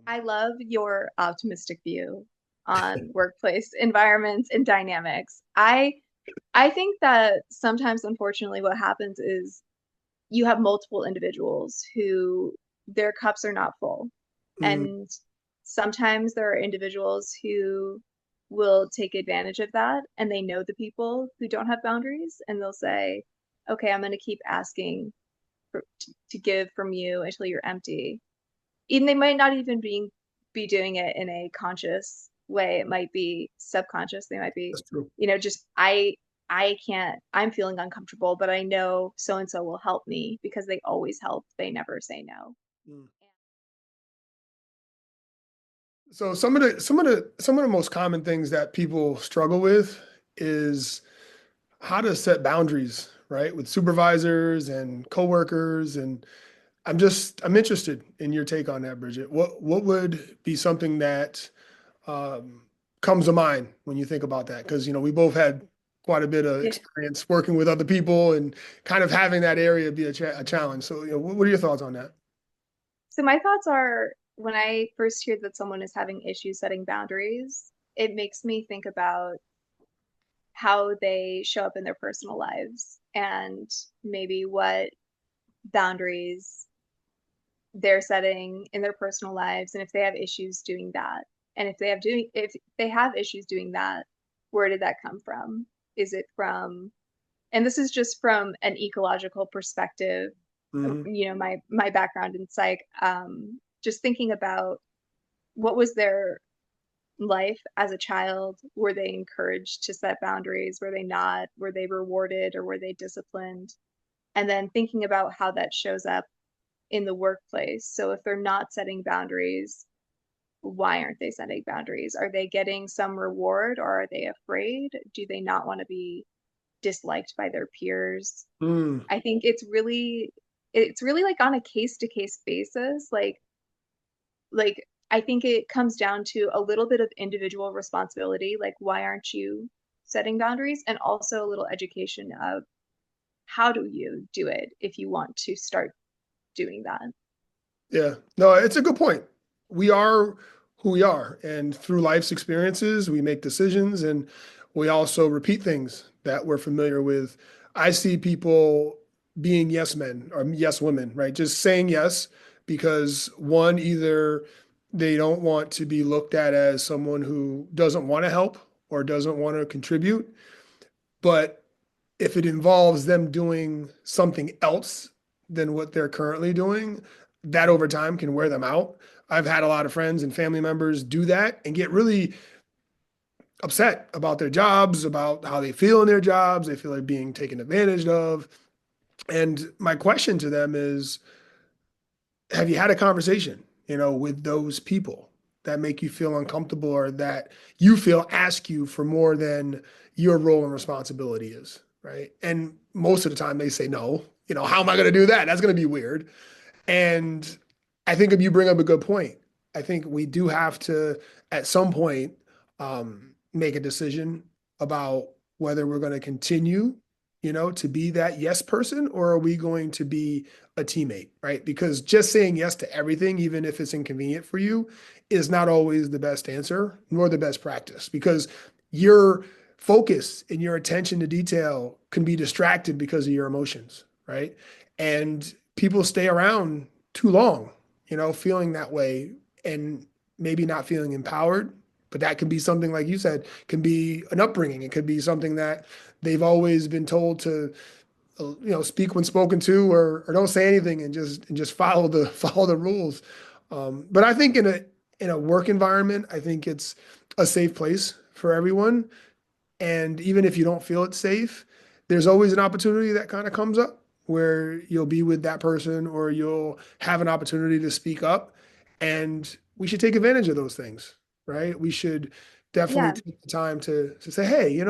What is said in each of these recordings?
I love your optimistic view on workplace environments and dynamics. I think that sometimes, unfortunately, what happens is you have multiple individuals who their cups are not full. Mm, And sometimes there are individuals who will take advantage of that and they know the people who don't have boundaries and they'll say, okay, I'm going to keep asking to give from you until you're empty. Even they might not even be doing it in a conscious way. It might be subconscious. They might be, that's true. just I can't, I'm feeling uncomfortable, but I know so and so will help me because they always help. They never say no. Mm. So some of the most common things that people struggle with is how to set boundaries, right? With supervisors and coworkers. And I'm interested in your take on that, Bridget. What would be something that um, comes to mind when you think about that? Because we both had quite a bit of Yeah. experience working with other people and kind of having that area be a challenge. So, what are your thoughts on that? So my thoughts are when I first hear that someone is having issues setting boundaries, it makes me think about how they show up in their personal lives and maybe what boundaries they're setting in their personal lives and if they have issues doing that. And if they have issues doing that, where did that come from? Is it from, and this is just from an ecological perspective, Hmm. my background in psych, just thinking about what was their life as a child? Were they encouraged to set boundaries? Were they not? Were they rewarded or were they disciplined? And then thinking about how that shows up in the workplace. So if they're not setting boundaries, why aren't they setting boundaries? Are they getting some reward or are they afraid? Do they not want to be disliked by their peers? Mm, I think it's really like on a case to case basis. Like I think it comes down to a little bit of individual responsibility, like why aren't you setting boundaries? And also a little education of how do you do it if you want to start doing that. yeah, no, it's a good point. We are who we are, and through life's experiences, we make decisions, and we also repeat things that we're familiar with. I see people being yes men or yes women, right? Just saying yes because one, either they don't want to be looked at as someone who doesn't want to help or doesn't want to contribute, but if it involves them doing something else than what they're currently doing, that over time can wear them out. I've had a lot of friends and family members do that and get really upset about their jobs, about how they feel in their jobs. They feel like being taken advantage of. And my question to them is, have you had a conversation, with those people that make you feel uncomfortable or that you feel ask you for more than your role and responsibility is, right? And most of the time they say no. How am I going to do that? That's going to be weird. And I think if you bring up a good point, I think we do have to, at some point, make a decision about whether we're going to continue, to be that yes person, or are we going to be a teammate, right? Because just saying yes to everything, even if it's inconvenient for you, is not always the best answer nor the best practice because your focus and your attention to detail can be distracted because of your emotions, right? And people stay around too long, feeling that way and maybe not feeling empowered. But that can be something, like you said, can be an upbringing. It could be something that they've always been told to, speak when spoken to, or don't say anything and just follow the follow the rules. But I think in a work environment, I think it's a safe place for everyone. And even if you don't feel it's safe, there's always an opportunity that kind of comes up where you'll be with that person or you'll have an opportunity to speak up. And we should take advantage of those things, right? We should definitely Yeah. take the time to say, hey,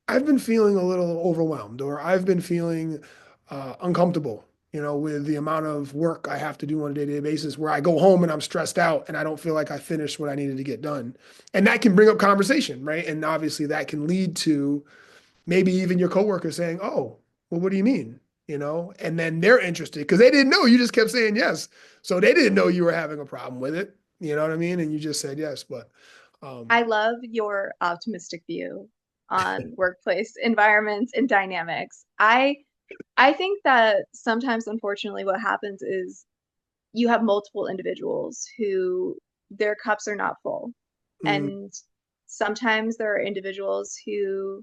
I've been feeling a little overwhelmed or I've been feeling uncomfortable, with the amount of work I have to do on a day-to-day basis where I go home and I'm stressed out and I don't feel like I finished what I needed to get done. And that can bring up conversation, right? And obviously that can lead to maybe even your coworker saying, "Oh, well, what do you mean? and then they're interested because they didn't know, you just kept saying yes. So they didn't know you were having a problem with it. You know what I mean? And you just said yes. But I love your optimistic view on workplace environments and dynamics. I think that sometimes, unfortunately, what happens is you have multiple individuals who their cups are not full. mm, And sometimes there are individuals who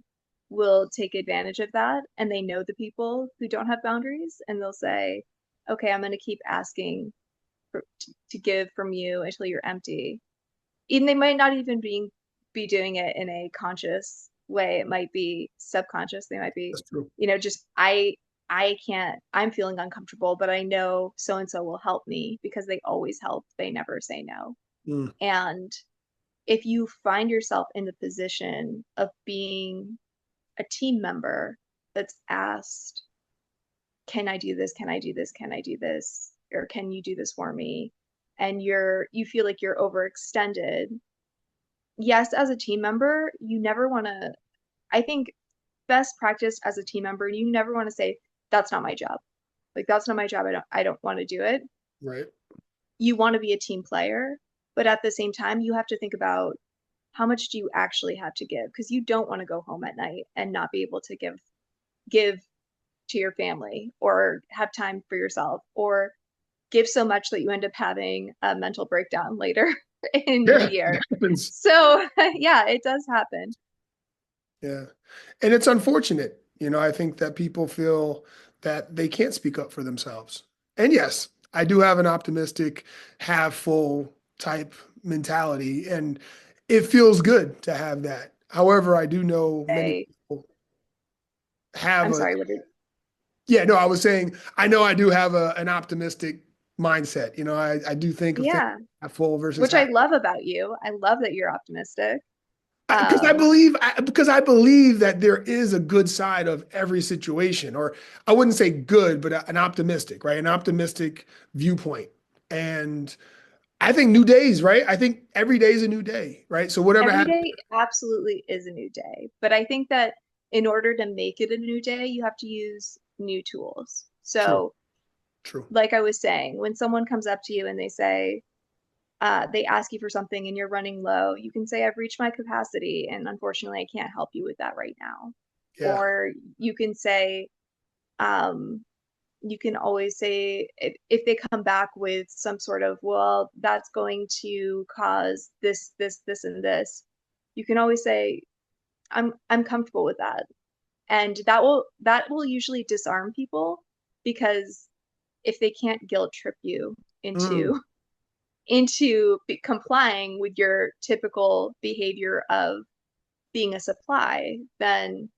will take advantage of that and they know the people who don't have boundaries and they'll say, okay, I'm going to keep asking to give from you until you're empty. Even they might not even be doing it in a conscious way. It might be subconscious. They might be, that's true. just I can't, I'm feeling uncomfortable, but I know so and so will help me because they always help. They never say no. Mm, And if you find yourself in the position of being a team member that's asked, can I do this? Can I do this? Can I do this? Or can you do this for me? And you feel like you're overextended. Yes, as a team member, you never want to, I think best practice as a team member, you never want to say, that's not my job. Like that's not my job. I don't want to do it. right. You want to be a team player, but at the same time, you have to think about how much do you actually have to give? Because you don't want to go home at night and not be able to give to your family or have time for yourself or give so much that you end up having a mental breakdown later in the Yeah, it year. happens. So yeah, it does happen. Yeah. And it's unfortunate. I think that people feel that they can't speak up for themselves. And yes, I do have an optimistic, half full type mentality, and it feels good to have that. However, I do know many Say, people have I'm a, sorry, what did, yeah, no, I was saying, I know I do have an optimistic mindset. I do think of things yeah, half full versus which I half. love about you. I love that you're optimistic. Because I Um, believe because I believe that there is a good side of every situation, or I wouldn't say good, but an optimistic, right? An optimistic viewpoint. And I think new days, right? I think every day is a new day, right? So whatever every happens, day absolutely is a new day, but I think that in order to make it a new day, you have to use new tools. true, So, true. like I was saying, when someone comes up to you and they say, they ask you for something and you're running low, you can say, I've reached my capacity and unfortunately I can't help you with that right now. Yeah. Or you can say, um, you can always say if they come back with some sort of, well, that's going to cause this, and this, you can always say, I'm comfortable with that. And that will usually disarm people because if they can't guilt trip you Mm, into complying with your typical behavior of being a supply, then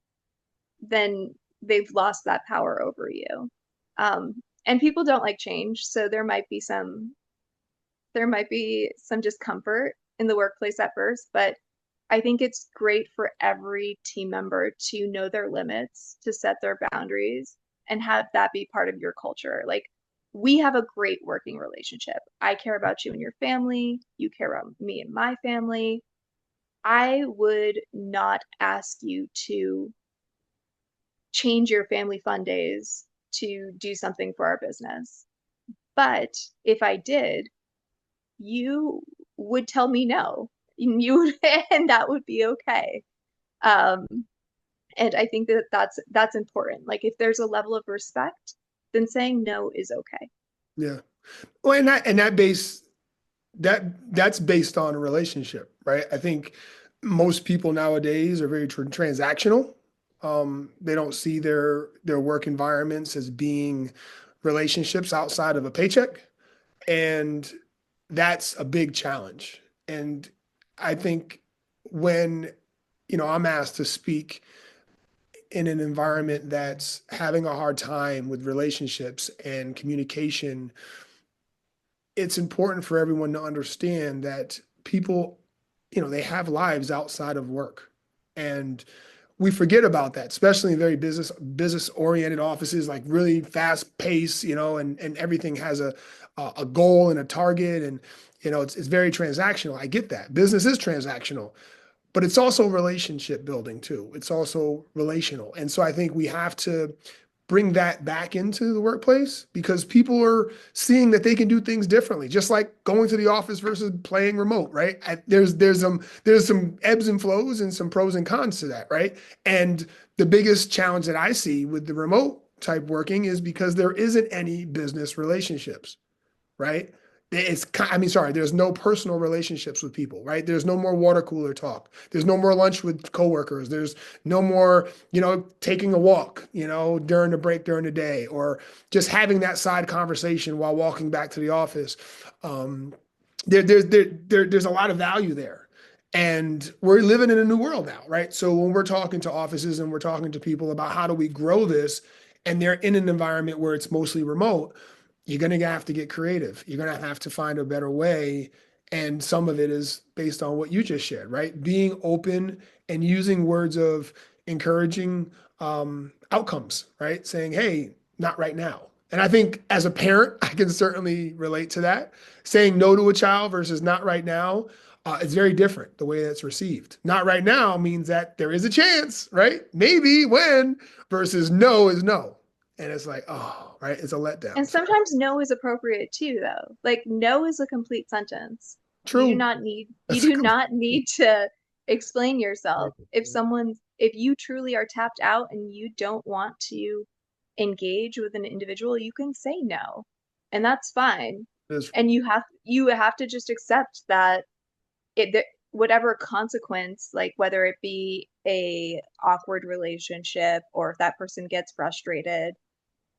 they've lost that power over you. And people don't like change, so there might be some discomfort in the workplace at first, but I think it's great for every team member to know their limits, to set their boundaries, and have that be part of your culture. Like, we have a great working relationship. I care about you and your family. You care about me and my family. I would not ask you to change your family fun days to do something for our business. But if I did, you would tell me no. You and that would be okay. Um, and I think that that's important. Like if there's a level of respect, then saying no is okay. yeah. Well, that's based on a relationship, right? I think most people nowadays are very transactional. They don't see their work environments as being relationships outside of a paycheck, and that's a big challenge. And I think when I'm asked to speak in an environment that's having a hard time with relationships and communication, it's important for everyone to understand that people, they have lives outside of work. And we forget about that, especially in very business oriented offices, like really fast pace, and everything has a goal and a target. And, it's very transactional. I get that. Business is transactional, but it's also relationship building too. It's also relational. And so I think we have to bring that back into the workplace because people are seeing that they can do things differently, just like going to the office versus playing remote, right? There's some ebbs and flows and some pros and cons to that, right? And the biggest challenge that I see with the remote type working is because there isn't any business relationships, right? There's no personal relationships with people, right? There's no more water cooler talk. There's no more lunch with coworkers. There's no more, taking a walk, during the break during the day, or just having that side conversation while walking back to the office. Um, there's a lot of value there. And we're living in a new world now, right? So when we're talking to offices and we're talking to people about how do we grow this, and they're in an environment where it's mostly remote, you're going to have to get creative. You're going to have to find a better way. And some of it is based on what you just shared, right? Being open and using words of encouraging outcomes, right? Saying, hey, not right now. And I think as a parent, I can certainly relate to that. Saying no to a child versus not right now is very different the way that's received. Not right now means that there is a chance, right? Maybe when versus no is no. And it's like, oh, right, it's a And letdown. So sometimes no is appropriate too, though. Like no is a complete sentence. true. You That's a do not need to explain yourself. complete. If you truly are tapped out and you don't want to engage with an individual, you can say no. And that's fine. And you have to just accept that whatever consequence, like whether it be a awkward relationship or if that person gets frustrated,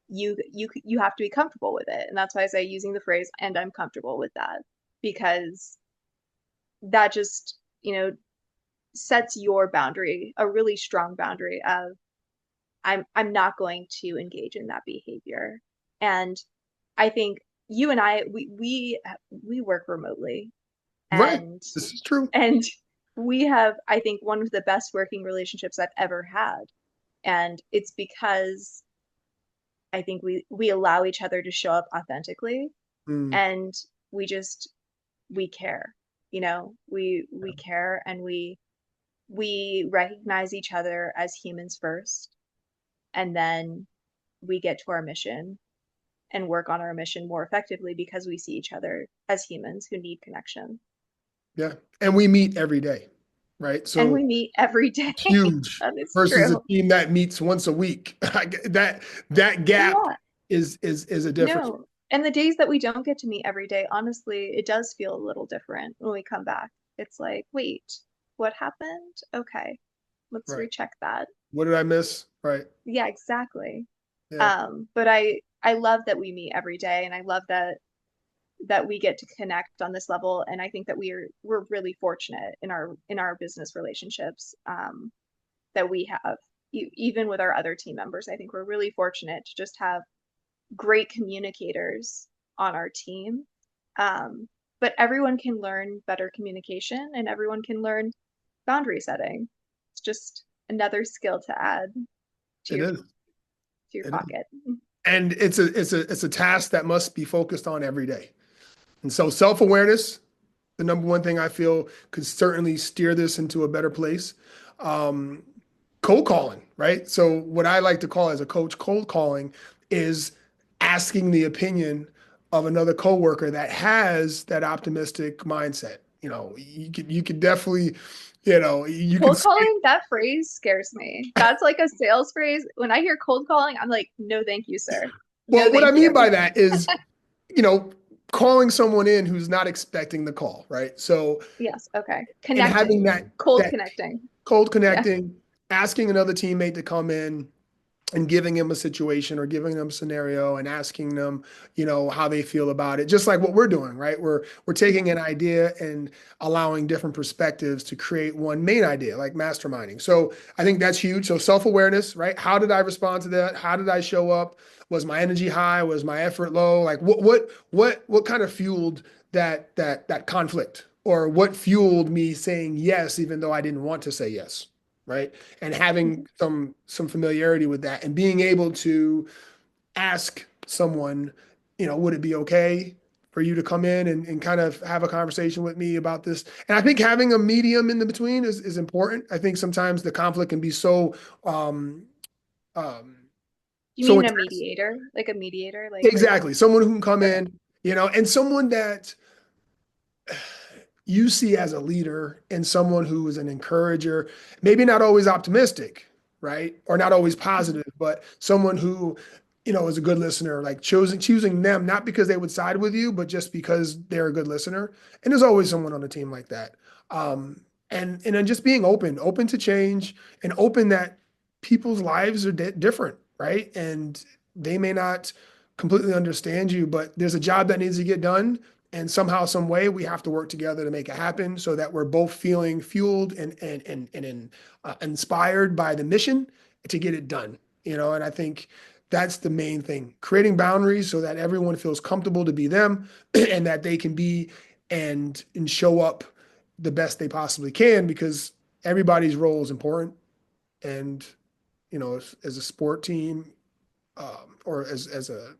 you have to be comfortable with it. And that's why I say using the phrase "and I'm comfortable with that," because that just, sets your boundary, a really strong boundary of I'm not going to engage in that behavior. And I think you and I we work remotely, Right. and This is true. and we have, I think, one of the best working relationships I've ever had. And it's because I think we allow each other to show up authentically, Mm, and we just we care. We care, and we recognize each other as humans first, and then we get to our mission and work on our mission more effectively because we see each other as humans who need connection. yeah. And we meet every day, right? And we So meet every day. huge That is versus a true. team that meets once a week. That gap Yeah, is a difference. no. And the days that we don't get to meet every day, honestly, it does feel a little different when we come back. It's like, wait, what happened? Okay, let's Right. recheck that. What did I miss? Right. Yeah, exactly. Yeah. But I love that we meet every day, and I love that we get to connect on this level. And I think that we're really fortunate in our business relationships, that we have. Even with our other team members, I think we're really fortunate to just have great communicators on our team. But everyone can learn better communication, and everyone can learn boundary setting. It's just another skill to add to It your is. It is. pocket. And it's a task that must be focused on every day. And so self-awareness, the number one thing I feel could certainly steer this into a better place. Um, Cold calling, right? So what I like to call as a coach, cold calling is asking the opinion of another coworker that has that optimistic mindset. You could definitely, you can Cold say, calling, that phrase scares me. That's like a sales phrase. When I hear cold calling, I'm like, no, thank you, sir. No, well, what I thank mean you. by that is, you know, calling someone in who's not expecting the call, right? So, Yes, okay. and having Connecting. that Cold that connecting. cold Yeah. connecting, asking another teammate to come in and giving them a situation or giving them a scenario and asking them, how they feel about it. Just like what we're doing, right? We're Yeah. taking an idea and allowing different perspectives to create one main idea, like masterminding. So I think that's huge. So self-awareness, right? How did I respond to that? How did I show up? Was my energy high? Was my effort low? Like what kind of fueled that conflict? Or what fueled me saying yes, even though I didn't want to say yes? Right? And having Mhm. some familiarity with that and being able to ask someone, would it be okay for you to come in and kind of have a conversation with me about this? And I think having a medium in the between is important. I think sometimes the conflict can be so um, um, You So mean in a mediator? Like a mediator? Like exactly, someone who can come okay. in, and someone that you see as a leader and someone who is an encourager, maybe not always optimistic, right? Or not always Mhm. positive, but someone who, is a good listener, like choosing them, not because they would side with you, but just because they're a good listener. And there's always someone on the team like that. And then just being open to change and open that people's lives are different, right? And they may not completely understand you, but there's a job that needs to get done, and somehow, some way, we have to work together to make it happen so that we're both feeling fueled and inspired by the mission to get it done. And I think that's the main thing: creating boundaries so that everyone feels comfortable to be them, and that they can be and show up the best they possibly can, because everybody's role is important. And as a sport team, or as a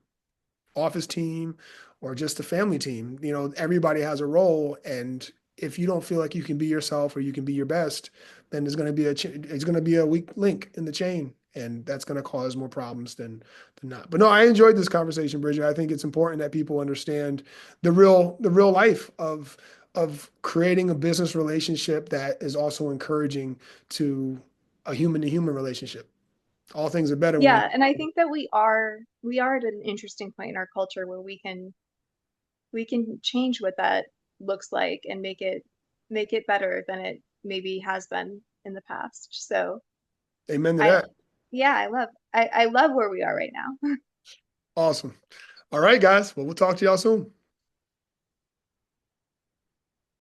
office team, or just a family team. Everybody has a role, and if you don't feel like you can be yourself or you can be your best, then there's going to be it's going to be a weak link in the chain, and that's going to cause more problems than not. But no, I enjoyed this conversation, Bridget. I think it's important that people understand the real life of creating a business relationship that is also encouraging to a human to human relationship. All things are better when we. Yeah, and I think that we are at an interesting point in our culture where we can change what that looks like and make it better than it maybe has been in the past. So Amen to I that. yeah, I love where we are right now. Awesome. All right, guys. Well, we'll talk to y'all soon.